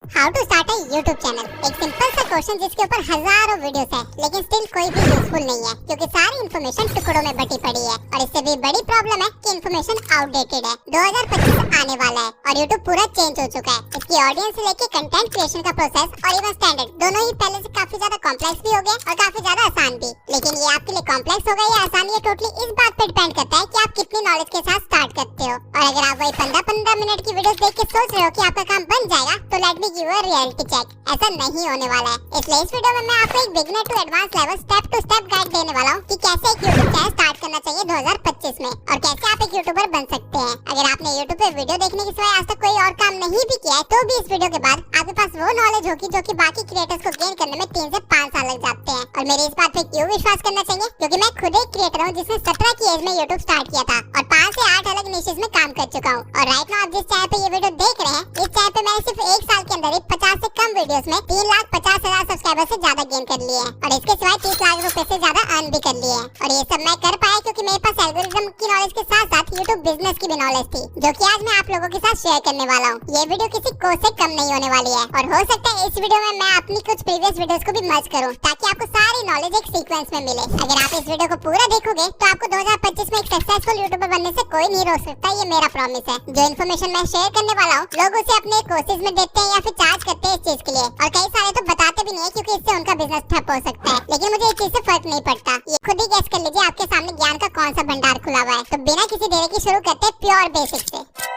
How to start a YouTube channel. एक simple सा question जिसके ऊपर हजारों वीडियोस है, लेकिन स्टिल कोई भी यूजफुल नहीं है क्योंकि सारी इन्फॉर्मेशन टुकड़ों में बटी पड़ी है। और इससे भी बड़ी प्रॉब्लम है कि इन्फॉर्मेशन आउटडेटेड है। 2025 आने वाला है और यूट्यूब पूरा चेंज हो चुका है। इसकी ऑडियंस से लेके कंटेंट क्रिएशन का प्रोसेस और इवन स्टैंडर्ड दोनों ही पहले से काफी ज्यादा कॉम्प्लेक्स भी हो गए और काफी ज्यादा आसान भी। लेकिन ये आपके लिए कॉम्प्लेक्स होगा या आसान, ये टोटली इस बात पे डिपेंड करता है कि आप कितनी नॉलेज के साथ स्टार्ट करते हो। और अगर आप वही 15-15 मिनट की वीडियोस देख के सोच रहे हो कि आपका काम बन जाएगा, तो let me give a reality check. ऐसा नहीं होने वाला है। इसलिए इस वीडियो में मैं आपको एक beginner to advance level step to step guide देने वाला हूँ कि कैसे एक यूट्यूब चैनल स्टार्ट करना चाहिए 2025 में और कैसे आप एक यूट्यूबर बन सकते हैं। अगर आपने यूट्यूब पे वीडियो देखने के सिवाय आज तक कोई और काम नहीं भी किया है, तो भी इस वीडियो के बाद आपके पास वो नॉलेज होगी जो कि बाकी क्रिएटर्स को गेन करने में 3 से 5 साल लग जाते हैं। और मेरी इस बात पे क्यों विश्वास करना चाहिए, क्योंकि मैं खुद एक क्रिएटर हूँ जिसने 17 की एज में यूट्यूब स्टार्ट किया था और 5 से 8 अलग निशेस में काम कर चुका हूँ। और राइट नाउ आप जिस चैनल पे ये वीडियो देख रहे हैं, इस चैनल पे मैंने सिर्फ 1 साल के अंदर ही 50 से कम वीडियोस में 3,50,000 सब्सक्राइबर से ज्यादा गेन कर लिए हैं और इसके सिवाय 30 लाख रुपए से ज्यादा अर्न भी कर लिए हैं। और ये सब मैं कर पाया क्योंकि मेरे पास एल्गोरिथम की नॉलेज के साथ साथ यूट्यूब बिजनेस की भी नॉलेज थी, जो कि आज मैं आप लोगों के साथ शेयर करने वाला हूँ। ये वीडियो किसी कोर्स से कम नहीं होने वाली है और हो सकता है इस वीडियो में मैं अपनी कुछ प्रीवियस वीडियोस को भी मर्ज करूँ ताकि आपको सारी नॉलेज एक सीक्वेंस में मिले। अगर आप इस वीडियो को पूरा देखोगे तो आपको 2025 में एक सक्सेसफुल यूट्यूबर बनने से कोई नहीं रोक सकता, ये मेरा प्रॉमिस है। जो इन्फॉर्मेशन मैं शेयर करने वाला हूँ, लोग उसे अपने कोर्सेज में देते हैं या फिर चार्ज करते हैं इस चीज के लिए, और कई सारे तो बताते भी नहीं है क्योंकि इससे उनका बिजनेस ठप हो सकता है। लेकिन मुझे इस चीज से फर्क नहीं पड़ता। ये खुद ही गेस कर लीजिए आपके सामने ज्ञान का कौन सा भंडार खुला हुआ है। तो बिना किसी देरी के शुरू करते हैं प्योर बेसिक से।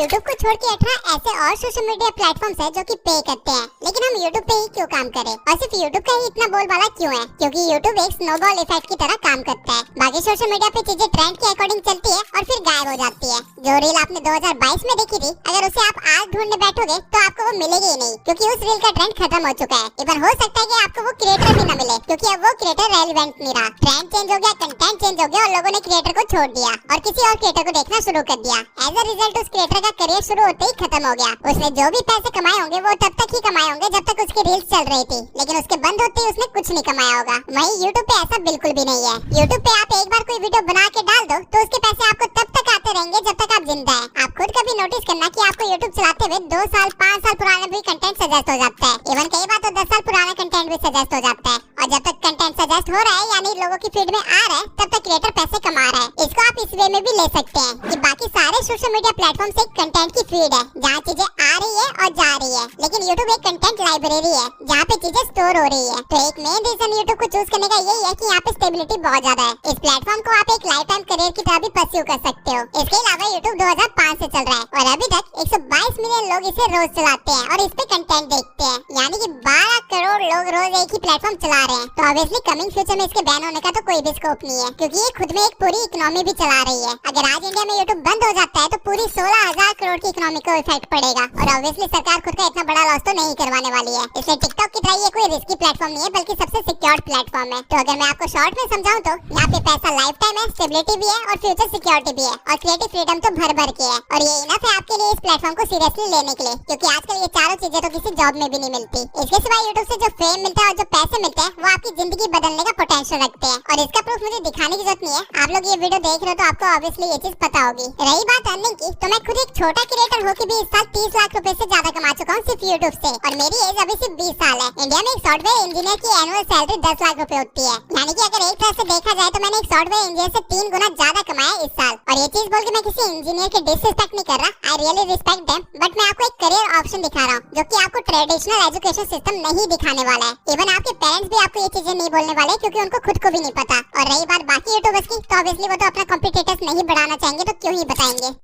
यूट्यूब को छोड़ के 18 ऐसे और सोशल मीडिया प्लेटफॉर्म्स हैं जो कि पे करते हैं, लेकिन हम यूट्यूब पे ही क्यों काम करें और सिर्फ यूट्यूब का ही इतना बोलबाला क्यों है? क्योंकि यूट्यूब एक स्नोबॉल इफेक्ट की तरह काम करता है। बाकी सोशल मीडिया पे चीजें ट्रेंड के अकॉर्डिंग चलती है और फिर गायब हो जाती है। जो रील आपने 2022 में देखी थी, अगर उसे आप आज ढूंढने बैठोगे तो आपको वो मिलेगी ही नहीं, क्योंकि उस रील का ट्रेंड खत्म हो चुका है। इवन हो सकता है कि आपको वो क्रिएटर भी न मिले क्योंकि अब वो क्रिएटर रेलेवेंट नहीं रहा। ट्रेंड चेंज हो गया, कंटेंट चेंज हो गया और लोगों ने क्रिएटर को छोड़ दिया और किसी और क्रिएटर को देखना शुरू कर दिया। एज अ रिजल्ट उस क्रिएटर का करियर शुरू होते ही खत्म हो गया। उसने जो भी पैसे कमाए होंगे वो तब तक ही कमाए होंगे जब तक उसकी रील्स चल रही थी, लेकिन उसके बंद होते ही उसने कुछ नहीं कमाया होगा। वहीं यूट्यूब पे ऐसा बिल्कुल भी नहीं है। यूट्यूब पे आप एक बार कोई वीडियो बना के डाल दो तो उसके पैसे आपको तब तक आते रहेंगे जब तक आप जिंदा हैं। आप खुद कभी नोटिस करना कि आपको यूट्यूब चलाते हुए 2 साल 5 साल पुराना भी कंटेंट सजेस्ट हो जाता है। इवन कई बार तो 10 साल पुराना कंटेंट भी सजेस्ट हो जाता है। और जब तक कंटेंट सजेस्ट हो रहा है यानी लोगों की फीड में आ रहा है, तब तक क्रिएटर पैसे कमा रहा है। इसको आप इस वे में भी ले सकते हैं कि बाकी सारे सोशल मीडिया प्लेटफॉर्म से कंटेंट की फीड है जहाँ चीजें आ रही है और जा रही है, लेकिन यूट्यूब एक कंटेंट लाइब्रेरी है जहाँ पे चीजें स्टोर हो रही है। तो एक मेन रीजन यूट्यूब को चूज करने का यही है कि यहाँ पे स्टेबिलिटी बहुत ज्यादा है। इस प्लेटफॉर्म को आप एक लाइफ टाइम करियर की तरह भी परस्यू कर सकते हो। इसके अलावा यूट्यूब 2005 से चल रहा है और अभी तक 122 मिलियन लोग इसे रोज चलाते हैं और इस पे कंटेंट देखते हैं, यानी कि 12 करोड़ लोग रोज एक ही प्लेटफॉर्म चला रहे हैं। तो ऑब्वियसली कमिंग फ्यूचर में इसके बैन होने का तो कोई भी स्कोप नहीं है, क्योंकि ये खुद में एक पूरी इकोनॉमी भी चला रही है। अगर आज इंडिया में यूट्यूब बंद हो जाता है तो पूरी 16,000 करोड़ की इकोनॉमी को इफेक्ट पड़ेगा और ऑब्वियसली सरकार खुद का इतना बड़ा लॉस तो नहीं करवाने वाली है। इसलिए टिकटॉक की तरह ये कोई रिस्की प्लेटफॉर्म नहीं है, बल्कि सबसे सिक्योर्ड प्लेटफॉर्म है। तो अगर मैं आपको शॉर्ट में समझाऊं तो यहाँ पे पैसा लाइफ टाइम है, स्टेबिलिटी भी है और फ्यूचर सिक्योरिटी भी है और क्रिएटिव फ्रीडम तो भर भर के है। और ये इनफ है आपके लिए इस प्लेटफॉर्म को सीरियसली लेने के लिए, क्योंकि आजकल ये चारों चीजें तो किसी जॉब में भी नहीं मिलती। इसके सिवाय यूट्यूब से जो फेम मिलता है और जो पैसे मिलते हैं वो आपकी जिंदगी बदलने का पोटेंशियल रखते हैं। और इसका प्रूफ मुझे दिखाने की जरूरत नहीं है, आप लोग ये वीडियो देख रहे हो तो आपको ऑब्वियसली ये चीज पता होगी। रही बात अर्निंग की, तो मैं खुद एक छोटा क्रिएटर होकर भी इस साल 30 लाख रुपए से ज्यादा कमा चुका हूँ सिर्फ यूट्यूब से, और मेरी एज अभी सिर्फ 20 साल है। इंडिया में एक सॉफ्टवेयर इंजीनियर की एनुअल सैलरी 10 लाख रुपए होती है, यानी कि अगर एक तरह से देखा जाए तो मैंने एक सॉफ्टवेयर इंजीनियर से 3 गुना ज्यादा कमाया इस साल। और ये चीज बोल के मैं किसी इंजीनियर की डिसरिस्पेक्ट नहीं कर रहा, I really respect them, but मैं आपको एक करियर ऑप्शन दिखा रहा हूँ जो कि आपको ट्रेडिशनल एजुकेशन सिस्टम नहीं दिखाने वाला है। इवन आपके पेरेंट्स भी आपको ये चीजें नहीं बोलने वाले क्योंकि उनको खुद को भी नहीं पता। और रही बात बाकी यूट्यूबर्स की, तो ऑब्वियसली वो तो अपना कॉम्पिटिटर्स नहीं बढ़ाना चाहेंगे, तो क्यों ही बताएंगे।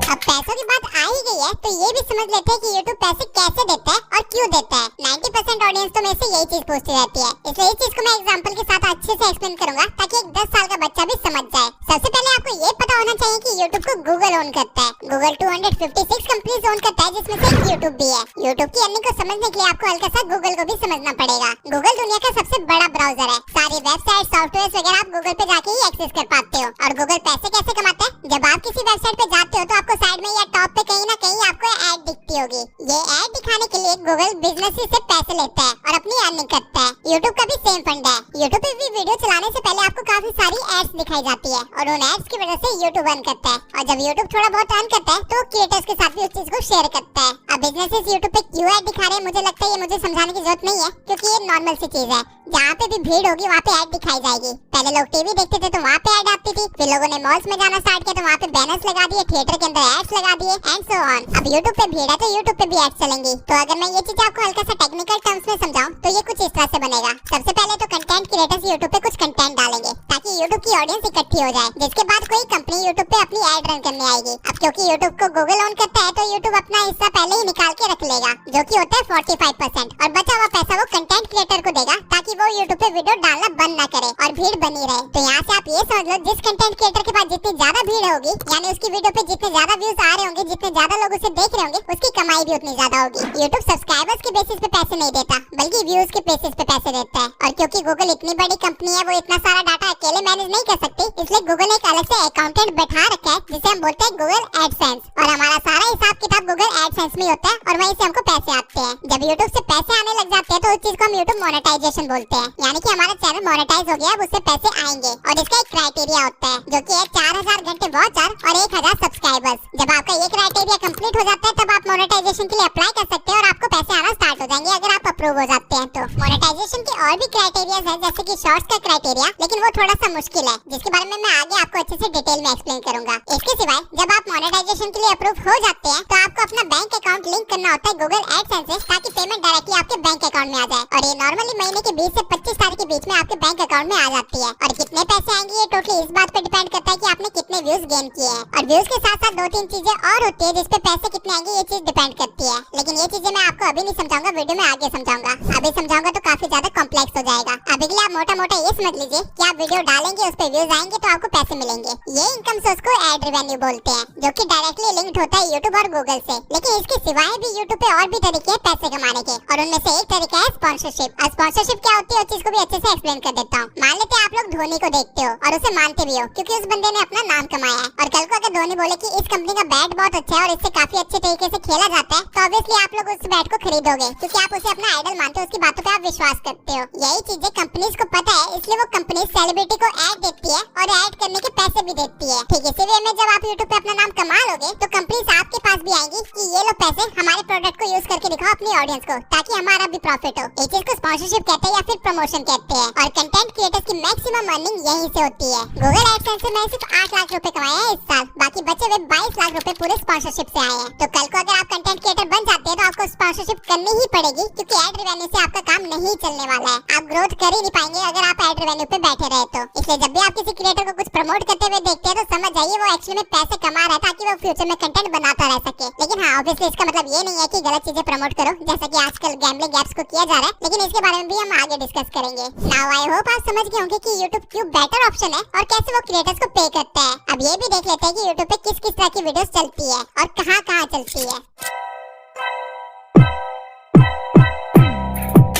अब पैसों की बात आ ही गई है तो ये भी समझ लेते हैं कि YouTube पैसे कैसे देता है और क्यों देता है। 90% ऑडियंस तो मेरे से यही चीज पूछती रहती है, इसलिए इस चीज को मैं एग्जांपल के साथ अच्छे से एक्सप्लेन करूंगा ताकि एक 10 साल का बच्चा भी समझ जाए। सबसे पहले आपको ये पता होना चाहिए कि YouTube को गूगल ओन करता है। गूगल 256 कंपनीज ओन करता है, जिसमें से एक YouTube भी है। YouTube की अर्निंग को समझने के लिए आपको हल्का सा गूगल को भी समझना पड़ेगा। गूगल दुनिया का सबसे बड़ा ब्राउजर है, सारी वेबसाइट सॉफ्टवेयर वगैरह आप गूगल पे जाके ही एक्सेस कर पाते हो। और गूगल पैसे कैसे कमाता है, जब आप किसी वेबसाइट पे जाते हो तो आपको साइड में या टॉप पे कहीं ना कहीं आपको ऐड दिखती होगी। ये ऐड दिखाने के लिए गूगल बिजनेस से पैसे लेता है और अपनी अर्निंग करता है। यूट्यूब का भी सेम फंड है। यूट्यूब पे भी वीडियो चलाने से पहले आपको काफी सारी एड्स दिखाई जाती है और उन एड्स की वजह से यूट्यूब अर्न करता है, और जब यूट्यूब थोड़ा बहुत अर्न करता है तो क्रिएटर्स के साथ भी उस चीज को शेयर करता है। अब बिजनेसेस यूट्यूब पे क्यों ऐड दिखा रहे हैं, मुझे लगता है ये मुझे समझाने की जरूरत नहीं है, क्योंकि ये नॉर्मल सी चीज है। जहाँ पे भी भीड़ होगी वहाँ पे ऐड दिखाई जाएगी। पहले लोग टीवी देखते थे तो वहाँ पे ऐड आती थी, फिर लोगों ने मॉल्स में जाना स्टार्ट किया तो वहाँ पे बैनर्स लगा दिए, थिएटर के अंदर एड्स लगा दिए एंड सो ऑन। अब यूट्यूब पे भीड़ है तो यूट्यूब पे भी एड्स चलेंगी। तो अगर मैं ये चीज आपको हल्का सा टेक्निकल टर्म्स में समझाऊं तो ये कुछ इस तरह से बनेगा। सबसे पहले तो कंटेंट क्रिएटर्स यूट्यूब पे कुछ कंटेंट डालेंगे ताकि यूट्यूब की ऑडियंस इकट्ठी हो जाए, जिसके बाद कोई कंपनी यूट्यूब पे अपनी एड रन करने आएगी। अब क्योंकि यूट्यूब को गूगल ओन करता है तो यूट्यूब अपना हिस्सा पहले ही निकाल के रख लेगा, जो कि होता है 45%, और बचा हुआ पैसा वो कंटेंट क्रिएटर को देगा ताकि वो यूट्यूब पे वीडियो डालना बंद ना करे और भीड़ बनी रहे। तो यहाँ से आप ये समझ लो, जिस कंटेंट क्रिएटर के पास जितनी ज्यादा भीड़ होगी, यानी उसकी वीडियो पे जितने ज्यादा व्यूज आ रहे होंगे, जितने ज्यादा लोग उसे देख रहे होंगे, उसकी कमाई भी उतनी ज्यादा होगी। यूट्यूब सब्सक्राइबर्स के बेसिस पे पैसे नहीं देता, बल्कि व्यूज के बेसिस पे पैसे देता है। और क्योंकि गूगल इतनी बड़ी कंपनी है, वो इतना सारा डाटा अकेले मैनेज नहीं कर सकती, इसलिए गूगल ने एक अलग से अकाउंटेंट बैठा रखा है जिसे हम बोलते हैं गूगल एडसेंस, और हमारा सारा हिसाब किताब गूगल एडसेंस में होता है और वहीं से हमको पैसे आते हैं। जब यूट्यूब से पैसे आने लग जाते हैं तो उस चीज को हम यूट्यूब मोनेटाइजेशन बोलते हैं, यानी कि हमारा चैनल मोनेटाइज हो गया, अब उससे पैसे आएंगे। और इसका एक क्राइटेरिया होता है जो कि है 4000 घंटे वॉचर और 1000 सब्सक्राइबर्स। जब आपका ये क्राइटेरिया कंप्लीट हो जाता है तब आप मोनेटाइजेशन के लिए अप्लाई कर सकते हैं और आपको पैसे आना स्टार्ट हो जाएंगे अगर आप अप्रूव हो जाते हैं तो। मोनेटाइजेशन के और भी क्राइटेरिया है, जैसे कि शॉर्ट्स का क्राइटेरिया, लेकिन वो थोड़ा सा मुश्किल है, जिसके बारे में मैं आगे आपको अच्छे से डिटेल में एक्सप्लेन करूंगा। इसके सिवाय जब आप मोनेटाइजेशन के लिए अप्रूव हो जाते हैं तो आपको अपना बैंक अकाउंट लिंक करना होता है गूगल एडसेंस से, ताकि पेमेंट डायरेक्टली आपके बैंक अकाउंट में आ जाए। और ये नॉर्मली महीने के 20 से 25 तारीख के बीच में आपके बैंक अकाउंट में आ जाती है। और कितने पैसे आएंगे ये टोटली इस बात पे डिपेंड करता है कि आपने कितने व्यूज गेन किए हैं। और व्यूज के साथ साथ 2-3 चीजें और होती है जिसपे पैसे कितने आएंगे ये चीज डिपेंड करती है, लेकिन ये चीजें मैं आपको अभी नहीं समझाऊंगा, वीडियो में आगे समझाऊंगा। अभी समझाऊंगा तो काफी ज्यादा कॉम्प्लेक्स हो जाएगा। अभी के लिए आप मोटा मोटा ये समझ लीजिए कि आप वीडियो डालेंगे, उस पे व्यूज आएंगे तो आपको पैसे मिलेंगे। ये इनकम सोर्स को एड रेवेन्यू बोलते हैं, जो कि डायरेक्टली लिंक्ड होता है यूट्यूब और गूगल से। लेकिन इसके सिवाय भी यूट्यूब पे और भी तरीके हैं पैसे कमाने के, और उनमें से एक तरीका है स्पॉन्सरशिप। स्पॉन्सरशिप क्या होती है उस चीज को भी अच्छे से एक्सप्लेन कर देता हूँ। मान लेते हैं आप लोग धोनी को देखते हो और उसे मानते भी हो, क्योंकि उस बंदे ने अपना नाम कमाया है। और कल को अगर धोनी बोले कि इस कंपनी का बैट बहुत अच्छा है और इससे काफी अच्छे तरीके से खेला जाता है, तो ऑब्वियसली आप लोग उस बैट को खरीदोगे, क्योंकि आप उसे अपना आइडल मानते हो, उसकी बातों पे आप विश्वास करते हो। यही चीजें कंपनीज को पता है, इसलिए वो कंपनी सेलिब्रिटी को ऐड देती है और ऐड करने के पैसे भी देती है। ठीक इसी वे में जब आप यूट्यूब पे अपना नाम कमा लोगे तो कंपनीज आपके पास भी आएंगी कि ये लो पैसे हमारे प्रोडक्ट को यूज करके दिखाओ अपनी ऑडियंस को, ताकि हमारा भी प्रॉफिट हो। इस चीज को स्पॉन्सरशिप कहते हैं या फिर प्रमोशन कहते हैं। और कंटेंट क्रिएटर्स की मैक्सिमम अर्निंग यहीं से होती है। गूगल एडसेंस से मैंने सिर्फ 8 लाख रुपए कमाए हैं इस साल, बाकी बचे हुए 22 लाख रुपए पूरे स्पॉन्सरशिप से आए हैं। तो कल को अगर आप कंटेंट क्रिएटर बन जाते हैं तो आपको स्पॉन्सरशिप करनी ही पड़ेगी, क्योंकि एड रेवेन्यू से आपका काम नहीं चलने वाला है। आप ग्रोथ कर ही नहीं पाएंगे अगर आप एड रेवेन्यू पे बैठे रहे तो। इसलिए जब भी आप किसी क्रिएटर को कुछ प्रमोट करते हुए देखते हैं तो समझ जाइए वो एक्चुअली में पैसे कमा रहा है ताकि वो फ्यूचर में कंटेंट बनाता रह सके। लेकिन हाँ, ऑब्वियसली इसका मतलब ये नहीं है कि गलत चीजें प्रमोट करो, जैसा कि आजकल गैम्बलिंग एप्स को किया जा रहा है, लेकिन इसके बारे में भी हम आगे डिस्कस करेंगे। नाउ आई होप आप समझ गए होंगे कि YouTube क्यों बेटर ऑप्शन है और कैसे वो क्रिएटर्स को पे करता है। अब ये भी देख लेते हैं कि YouTube पे किस किस तरह की वीडियोस चलती है और कहाँ चलती है।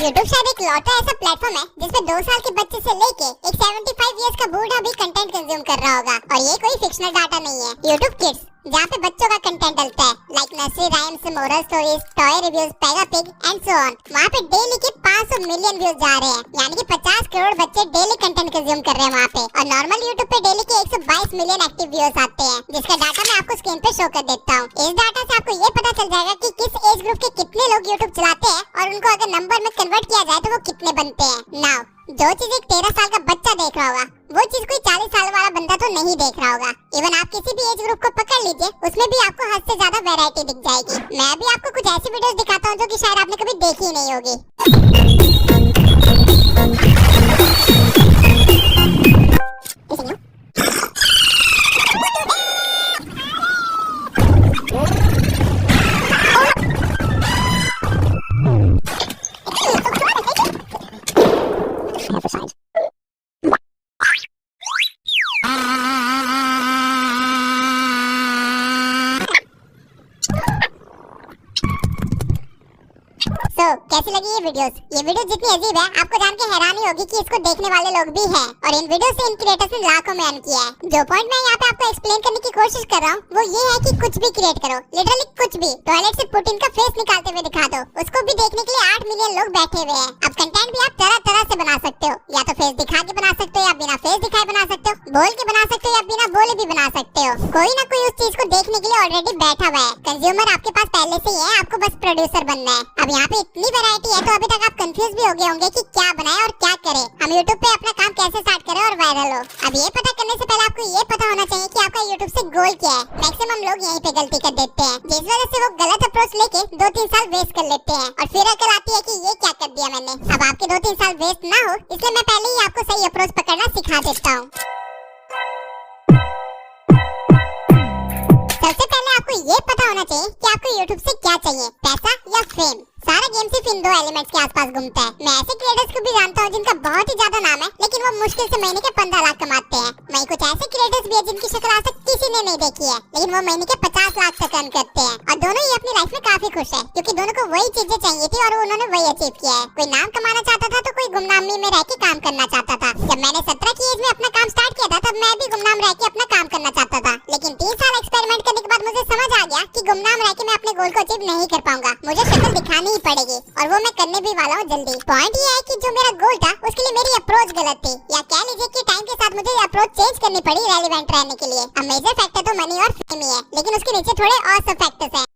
YouTube शायद एक लौटा ऐसा प्लेटफॉर्म है जिसपे 2 साल के बच्चे से लेके एक 75 इयर्स का बूढ़ा भी कंटेंट कंज्यूम कर रहा होगा, और ये कोई फिक्शनल डाटा नहीं है। YouTube किड्स, जहाँ पे बच्चों का कंटेंट डलता है, like nursery rhymes, moral stories, toy reviews, Pega pig and so on. वहाँ पे डेली के 500 मिलियन व्यूज जा रहे हैं, यानी कि 50 करोड़ बच्चे डेली कंटेंट कंज्यूम कर रहे हैं वहाँ पे। और नॉर्मल यूट्यूब पे डेली के 122 मिलियन एक्टिव व्यूअर्स आते हैं, जिसका डाटा मैं आपको स्क्रीन पे शो कर देता हूँ। इस डाटा से आपको ये पता चल जाएगा कि किस एज ग्रुप के कितने लोग यूट्यूब चलाते हैं, और उनको अगर नंबर में कन्वर्ट किया जाए तो वो कितने बनते हैं। नाउ जो चीज एक 13 साल का बच्चा देख रहा होगा, वो चीज कोई 40 साल वाला बंदा तो नहीं देख रहा होगा। इवन आप किसी भी एज ग्रुप को पकड़ लीजिए, उसमें भी आपको हद से ज्यादा वैरायटी दिख जाएगी। मैं अभी आपको कुछ ऐसी वीडियोस दिखाता हूँ जो कि शायद आपने कभी देखी ही नहीं होगी। कैसी लगी ये वीडियो जितनी अजीब है आपको जान के हैरानी होगी कि इसको देखने वाले लोग भी हैं और इन वीडियो से इन क्रिएटर्स ने लाखों में अर्न किया है। जो पॉइंट मैं यहाँ पे आपको एक्सप्लेन करने की कोशिश कर रहा हूँ वो ये है कि कुछ भी क्रिएट करो, लिटरली कुछ भी, टॉयलेट से पुतिन का फेस निकालते हुए दिखा दो, उसको भी देखने के लिए 8 मिलियन लोग बैठे हुए हैं। अब कंटेंट भी आप तरह तरह से बना सकते हो, या तो फेस दिखा के बना सकते हो या बिना फेस दिखाए बना सकते हो, बोल के बना सकते हो या बिना बोले भी बना सकते हो। कोई ना कोई उस चीज को देखने के लिए ऑलरेडी बैठा हुआ है। कंज्यूमर आपके पास पहले से ही है, आपको बस प्रोड्यूसर बनना है। अब यहाँ पे इतनी वैरायटी है तो अभी तक आप कंफ्यूज भी हो गए होंगे कि क्या बनाए और क्या करे, हम यूट्यूब पे अपना काम कैसे स्टार्ट करें और वायरल हो। अब ये पता करने से पहले आपको ये पता होना चाहिए कि आपका यूट्यूब से गोल क्या है। मैक्सिमम लोग यहीं पे गलती कर देते हैं, जिस वजह से वो गलत अप्रोच लेके 2-3 साल वेस्ट कर लेते हैं और फिर अकल आती है कि ये क्या कर दिया मैंने। अब आपके 2-3 साल वेस्ट ना हो इसलिए मैं पहले ही आपको सही अप्रोच पकड़ना सिखा देता हूँ। सबसे पहले आपको ये पता होना चाहिए कि आपको YouTube से क्या चाहिए, पैसा या फेम। सारा गेम सिर्फ इन 2 एलिमेंट्स के आसपास घूमता है। मैं ऐसे क्रिएटर्स को भी जानता हूँ जिनका बहुत ही ज्यादा नाम है लेकिन वो मुश्किल से महीने के 15 लाख कमाते हैं। वहीं कुछ ऐसे क्रिएटर्स भी है जिनकी शक्ल आज तक किसी ने नहीं देखी है लेकिन वो महीने के 50 लाख तक अर्न करते हैं और दोनों ही अपनी लाइफ में काफी खुश है क्योंकि दोनों को वही चीजें चाहिए थी और उन्होंने वही अचीव किया है। कोई नाम कमाना चाहता था तो कोई गुमनामी में रह के काम करना चाहता था। जब मैंने 17 की एज में अपना काम स्टार्ट किया था तब मैं भी गुमनाम रह के अपना काम करना चाहता था, लेकिन 3 साल एक्सपेरिमेंट करने के बाद मुझे समझ आ गया कि गुमनाम रह के मैं अपने गोल को अचीव नहीं कर पाऊंगा, मुझे शक्ल दिखानी ही पड़ेगी और वो मैं करने भी वाला हूँ जल्दी। पॉइंट ये है कि जो मेरा गोल था उसके लिए मेरी अप्रोच गलत थी, या कह लीजिए कि टाइम के साथ मुझे अप्रोच चेंज करनी पड़ी रेलेवेंट रहने के लिए। अब मेजर फैक्टर तो मनी और फेम ही है लेकिन उसके नीचे थोड़े और सब फैक्टर्स हैं